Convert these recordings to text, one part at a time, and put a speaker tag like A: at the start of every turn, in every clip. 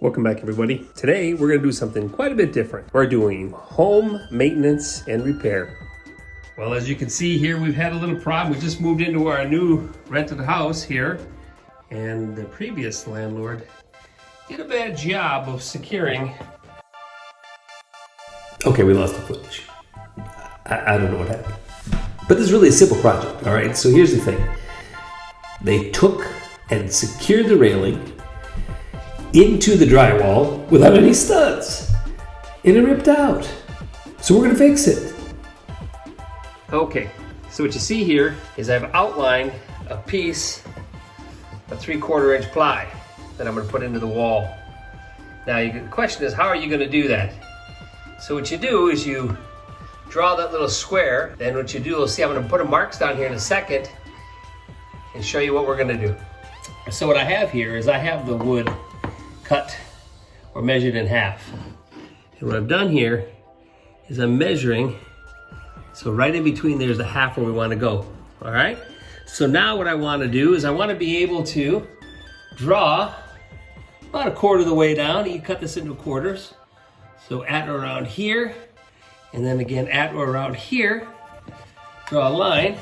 A: Welcome back, everybody. Today we're going to do something quite a bit different. We're doing home maintenance and repair. Well, as you can see here, we've had a little problem. We just moved into our new rented house here, and the previous landlord did a bad job of securing. Okay, we lost the footage. I don't know what happened. But this is really a simple project, all right? So here's the thing. They took and secured the railing into the drywall without any studs, and it ripped out. So we're gonna fix it. Okay, so what you see here is I've outlined a piece of 3/4 inch ply that I'm gonna put into the wall. Now the question is, how are you gonna do that? So what you do is you draw that little square. Then what you do, you'll see I'm gonna put a marks down here in a second and show you what we're gonna do. So what I have here is I have the wood cut or measured in half. And what I've done here is I'm measuring, so right in between there's the half where we want to go. All right? So now what I want to do is I want to be able to draw about 1/4 of the way down. You cut this into quarters. So at or around here, and then again at or around here, draw a line.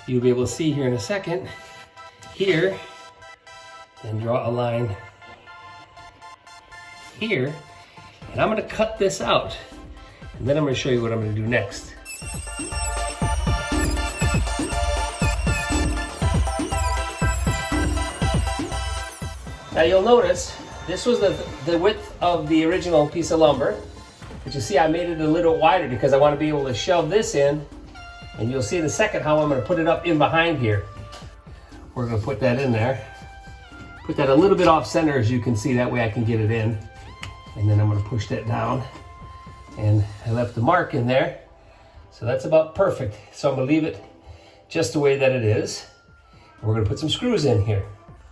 A: You'll be able to see here in a second. Here, then draw a line here, and I'm going to cut this out, and then I'm going to show you what I'm going to do next. Now you'll notice this was the width of the original piece of lumber, but you see I made it a little wider because I want to be able to shove this in, and you'll see in a second how I'm going to put it up in behind here. We're going to put that in there. Put that a little bit off center, as you can see, that way I can get it in. And then I'm going to push that down. And I left the mark in there. So that's about perfect. So I'm going to leave it just the way that it is. We're going to put some screws in here.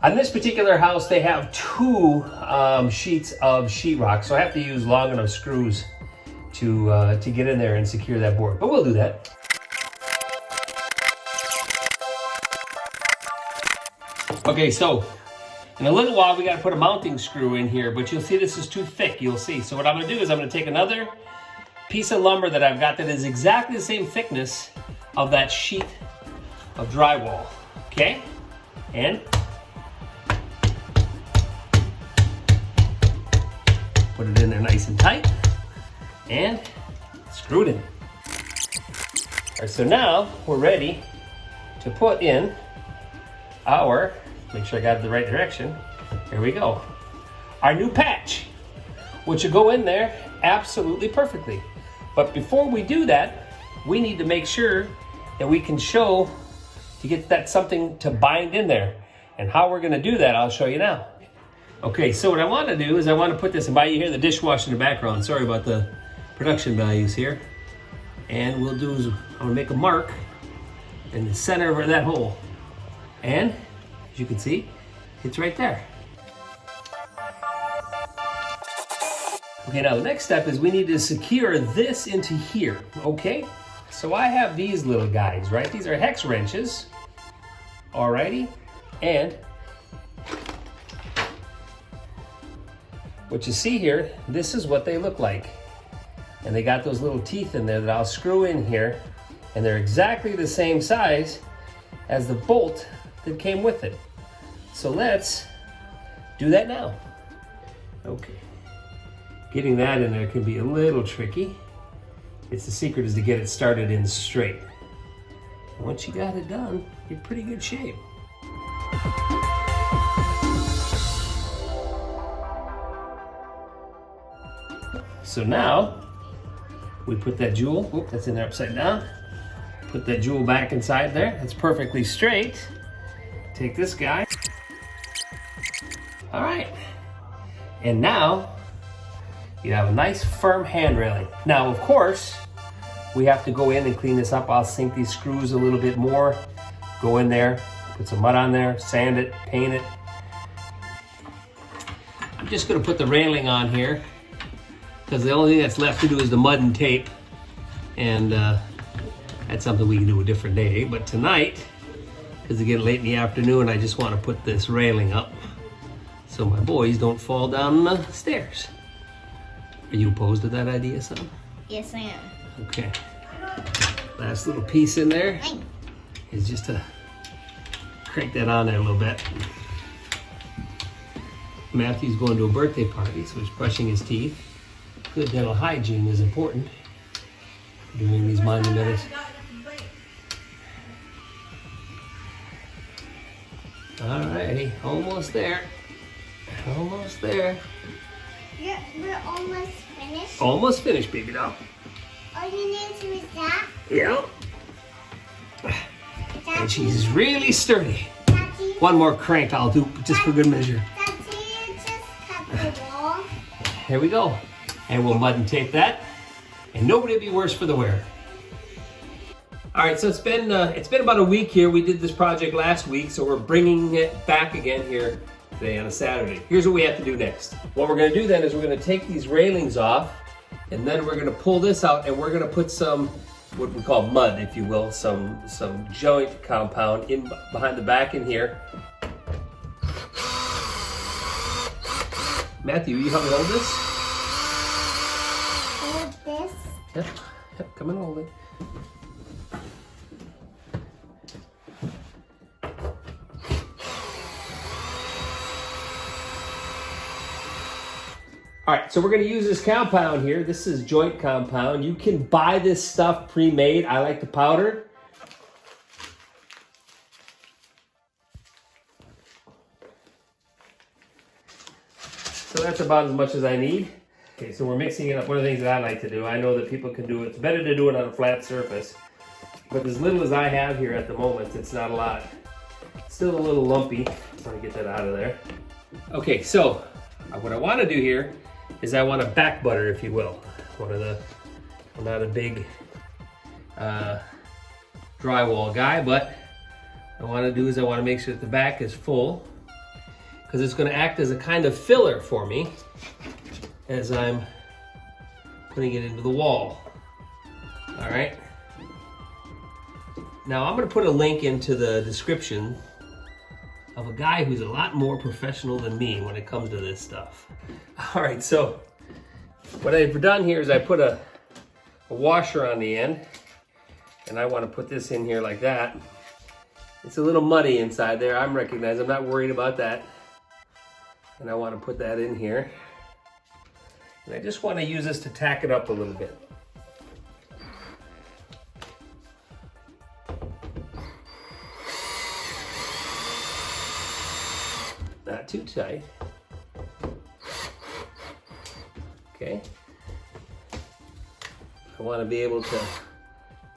A: On this particular house, they have 2 sheets of sheetrock. So I have to use long enough screws to get in there and secure that board. But we'll do that. Okay, so in a little while, we got to put a mounting screw in here, but you'll see this is too thick, you'll see. So what I'm going to do is I'm going to take another piece of lumber that I've got that is exactly the same thickness of that sheet of drywall, okay? And put it in there nice and tight and screw it in. All right, so now we're ready to put in our, make sure I got it the right direction. Here we go. Our new patch, which will go in there absolutely perfectly. But before we do that, we need to make sure that we can show to get that something to bind in there. And how we're gonna do that, I'll show you now. Okay, so what I want to do is I want to put this, and by you hear the dishwasher in the background, sorry about the production values here. And we'll do is I'm gonna make a mark in the center of that hole. And as you can see, it's right there. Okay, now the next step is we need to secure this into here, okay? So I have these little guys, right? These are hex wrenches, alrighty? And what you see here, this is what they look like. And they got those little teeth in there that I'll screw in here, and they're exactly the same size as the bolt that came with it. So let's do that now. Okay. Getting that in there can be a little tricky. It's the secret is to get it started in straight. And once you got it done, you're in pretty good shape. So now we put that jewel, oop, that's in there upside down. Put that jewel back inside there. It's perfectly straight. Take this guy. All right. And now you have a nice firm hand railing. Now, of course, we have to go in and clean this up. I'll sink these screws a little bit more. Go in there, put some mud on there, sand it, paint it. I'm just gonna put the railing on here because the only thing that's left to do is the mud and tape. And that's something we can do a different day. But tonight, because it's getting late in the afternoon, I just want to put this railing up. so my boys don't fall down the stairs. Are you opposed to that idea, son?
B: Yes, I am.
A: Okay. Last little piece in there is just to crank that on there a little bit. Matthew's going to a birthday party, so he's brushing his teeth. Good dental hygiene is important during these monumentals. Alrighty, almost there. Almost there.
B: We're almost finished.
A: Almost finished, baby doll.
B: All you need to is that.
A: Yeah. And she's really sturdy.
B: Daddy,
A: One more crank I'll do just for good measure.
B: Daddy, just cut the wall.
A: Here we go. And we'll mud and tape that. And nobody will be worse for the wear. All right, so it's been about a week here. We did this project last week, so we're bringing it back again here today on a Saturday. Here's what we have to do next. What we're gonna do then is we're gonna take these railings off, and then we're gonna pull this out, and we're gonna put some, what we call mud, if you will, some joint compound in behind the back in here. Matthew, you help me hold this?
B: Hold this.
A: Yep, come and hold it. All right, so we're gonna use this compound here. This is joint compound. You can buy this stuff pre-made. I like the powder. So that's about as much as I need. Okay, so we're mixing it up. One of the things that I like to do, I know that people can do it. It's better to do it on a flat surface. But as little as I have here at the moment, it's not a lot. It's still a little lumpy. I'm trying to get that out of there. Okay, so what I want to do here is I want a back butter, if you will. I'm not a big drywall guy, but what I want to do is I want to make sure that the back is full, because it's going to act as a kind of filler for me as I'm putting it into the wall. All right. Now I'm going to put a link into the description of a guy who's a lot more professional than me when it comes to this stuff. All right, so what I've done here is I put a washer on the end, and I want to put this in here like that. It's a little muddy inside there. I'm not worried about that. And I want to put that in here. And I just want to use this to tack it up a little bit. Not too tight. Okay. I want to be able to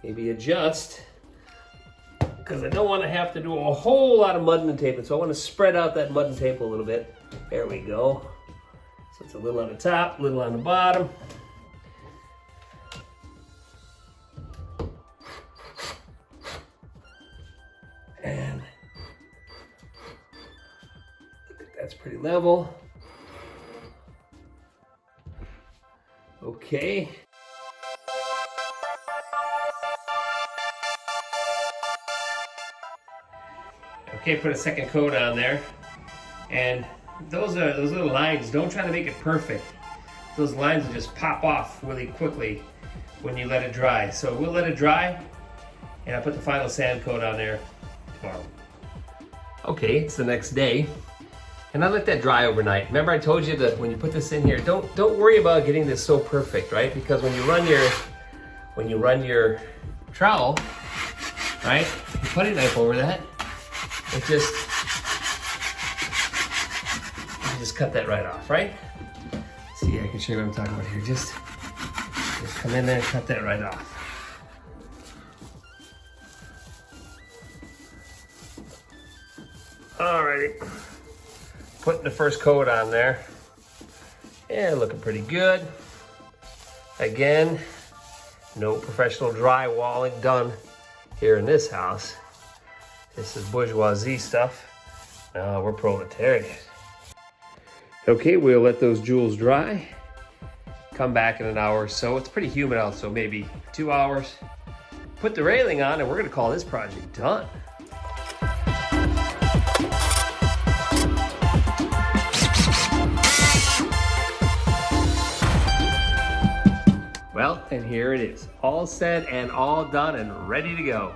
A: maybe adjust, because I don't want to have to do a whole lot of mud and tape. So I want to spread out that mud and tape a little bit. There we go. So it's a little on the top, a little on the bottom. And that's pretty level. Okay. Okay, put a second coat on there. And those little lines, don't try to make it perfect. Those lines will just pop off really quickly when you let it dry. So we'll let it dry, and I'll put the final sand coat on there tomorrow. Okay, it's the next day. And I let that dry overnight. Remember I told you that when you put this in here, don't worry about getting this so perfect, right? Because when you run your trowel, right? You put a knife over that, you just cut that right off, right? See, I can show you what I'm talking about here. Just come in there and cut that right off. Alrighty. Putting the first coat on there. Yeah, looking pretty good. Again, no professional drywalling done here in this house. This is bourgeoisie stuff. No, we're proletariat. Okay, we'll let those jewels dry. Come back in an hour or so. It's pretty humid out, so maybe 2 hours. Put the railing on, and we're gonna call this project done. Well, and here it is, all said and all done and ready to go.